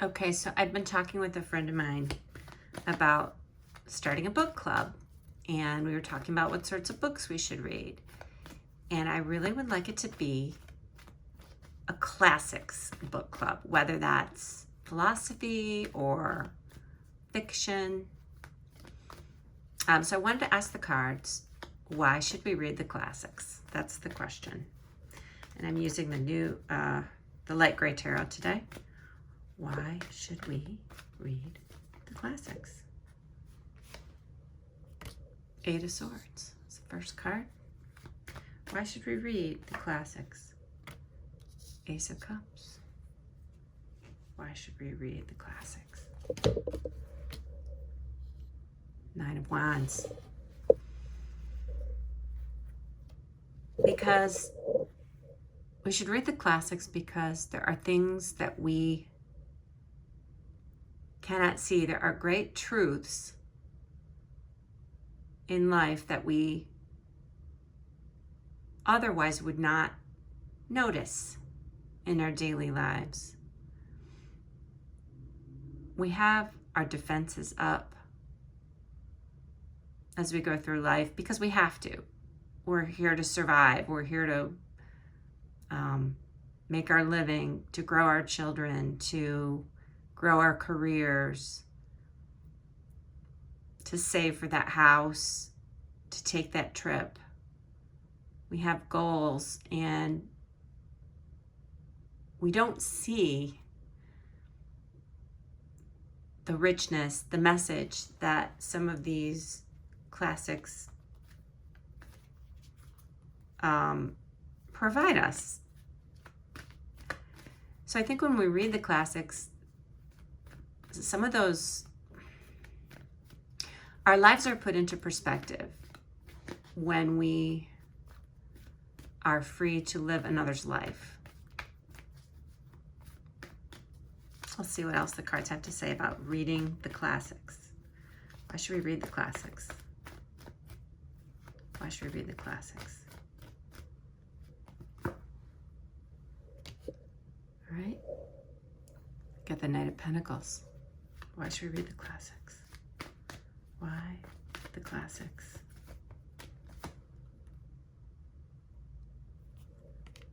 Okay, so I've been talking with a friend of mine about starting a book club, and we were talking about what sorts of books we should read. And I really would like it to be a classics book club, whether that's philosophy or fiction. So I wanted to ask the cards, why should we read the classics? That's the question. And I'm using the light gray tarot today. Why should we read the classics? Eight of Swords is the first card. Why should we read the classics? Ace of Cups. Why should we read the classics? Nine of Wands. Because we should read the classics because there are things that we cannot see. There are great truths in life that we otherwise would not notice in our daily lives. We have our defenses up as we go through life because we have to. We're here to survive. We're here to make our living, to grow our children, to grow our careers, to save for that house, to take that trip. We have goals, and we don't see the richness, the message that some of these classics provide us. So I think when we read the classics, some of those, our lives are put into perspective when we are free to live another's life. Let's see what else the cards have to say about reading the classics. Why should we read the classics? Why should we read the classics? All right. Got the Knight of Pentacles. Why should we read the classics? Why the classics?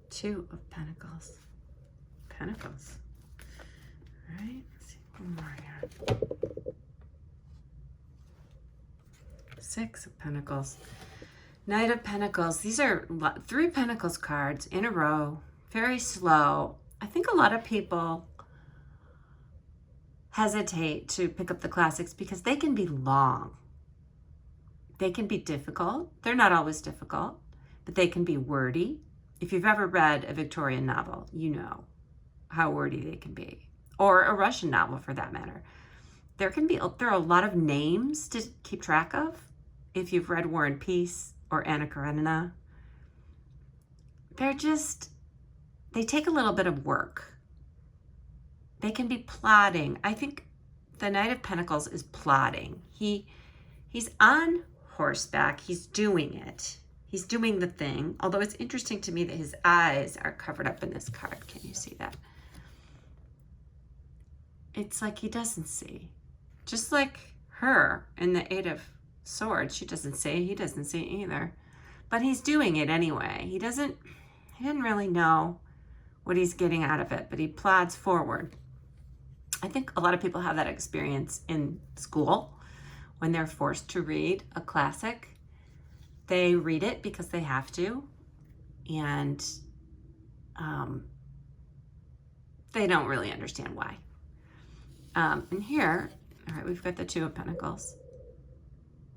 Two of Pentacles. Pentacles. All right. Let's see one more here. Six of Pentacles. Knight of Pentacles. These are three Pentacles cards in a row. Very slow. I think a lot of people hesitate to pick up the classics because they can be long. They can be difficult. They're not always difficult, but they can be wordy. If you've ever read a Victorian novel, you know how wordy they can be, or a Russian novel for that matter. There are a lot of names to keep track of. If you've read War and Peace or Anna Karenina, they take a little bit of work. They can be plodding. I think the Knight of Pentacles is plodding. He's on horseback. He's doing it. He's doing the thing. Although it's interesting to me that his eyes are covered up in this card. Can you see that? It's like he doesn't see. Just like her in the Eight of Swords. She doesn't see. He doesn't see either. But he's doing it anyway. He didn't really know what he's getting out of it, but he plods forward. I think a lot of people have that experience in school when they're forced to read a classic. They read it because they have to, and they don't really understand why. And here, all right, we've got the Two of Pentacles.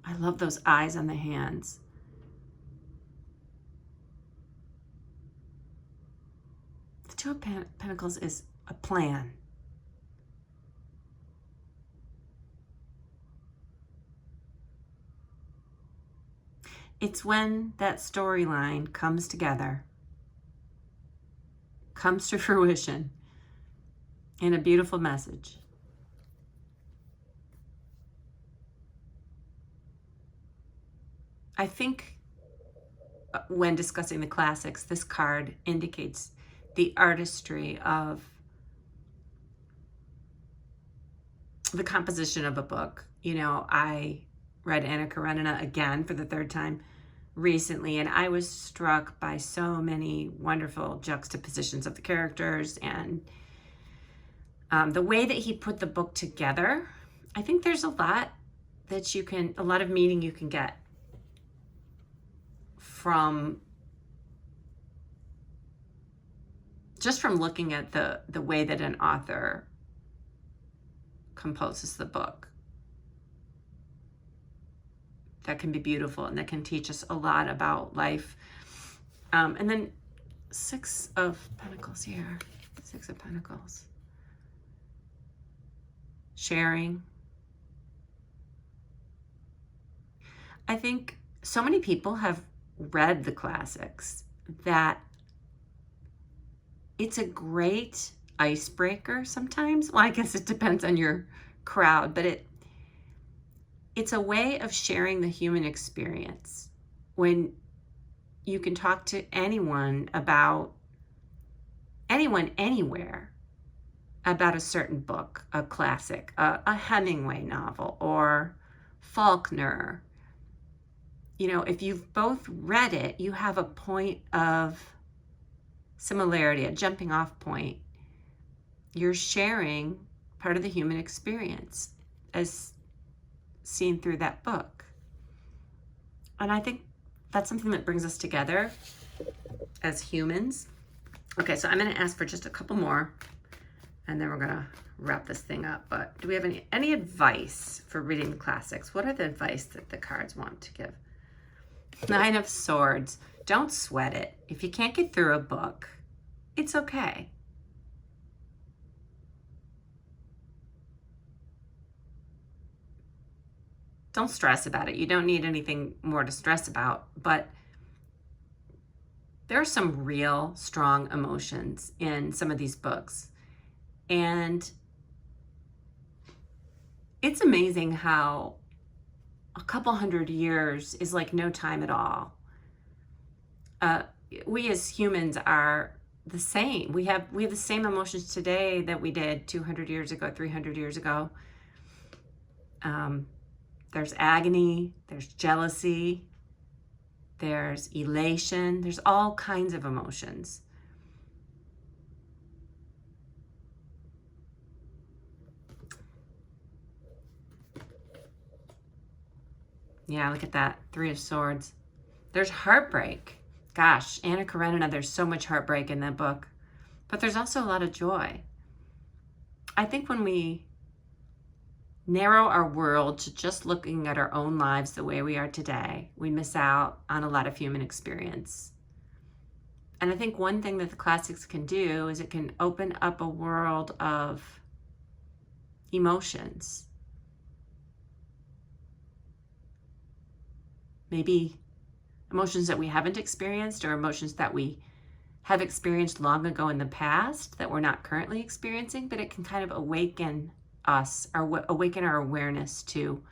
I love those eyes on the hands. The Two of Pentacles is a plan. It's when that storyline comes together, comes to fruition in a beautiful message. I think when discussing the classics, this card indicates the artistry of the composition of a book. You know, I read Anna Karenina again for the third time recently, and I was struck by so many wonderful juxtapositions of the characters and the way that he put the book together. I think there's a lot of meaning you can get from looking at the way that an author composes the book. That can be beautiful and that can teach us a lot about life. And then Six of Pentacles here. Six of Pentacles. Sharing. I think so many people have read the classics that it's a great icebreaker sometimes. Well, I guess it depends on your crowd, but it's a way of sharing the human experience when you can talk to anyone anywhere about a certain book, a classic, a Hemingway novel, or Faulkner. You know, if you've both read it, you have a point of similarity, a jumping off point. You're sharing part of the human experience as seen through that book. And I think that's something that brings us together as humans. Okay, so I'm going to ask for just a couple more, and then we're going to wrap this thing up. But do we have any advice for reading the classics? What are the advice that the cards want to give? Nine of Swords. Don't sweat it. If you can't get through a book, it's okay. Don't stress about it. You don't need anything more to stress about, but there are some real strong emotions in some of these books. And it's amazing how a couple hundred years is like no time at all. We as humans are the same. We have the same emotions today that we did 200 years ago, 300 years ago. There's agony, there's jealousy, there's elation, there's all kinds of emotions. Yeah, look at that. Three of Swords. There's heartbreak. Gosh, Anna Karenina, there's so much heartbreak in that book. But there's also a lot of joy. I think when we narrow our world to just looking at our own lives the way we are today, we miss out on a lot of human experience. And I think one thing that the classics can do is it can open up a world of emotions. Maybe emotions that we haven't experienced, or emotions that we have experienced long ago in the past that we're not currently experiencing, but it can kind of awaken us, or awaken our awareness to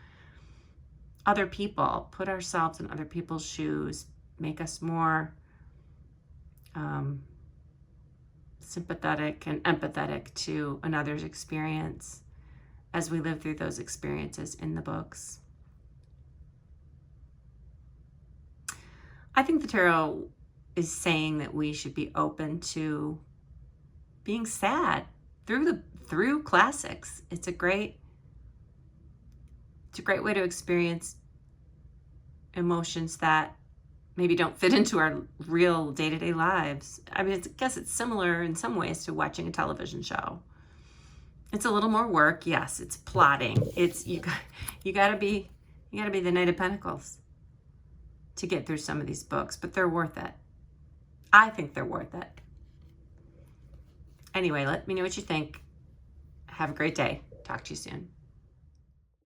other people, put ourselves in other people's shoes, make us more sympathetic and empathetic to another's experience as we live through those experiences in the books. I think the tarot is saying that we should be open to being sad through classics. It's a great way to experience emotions that maybe don't fit into our real day-to-day lives. I mean, I guess it's similar in some ways to watching a television show. It's a little more work, yes. It's plotting. It's you gotta be the Knight of Pentacles to get through some of these books, but they're worth it. I think they're worth it. Anyway, let me know what you think. Have a great day. Talk to you soon.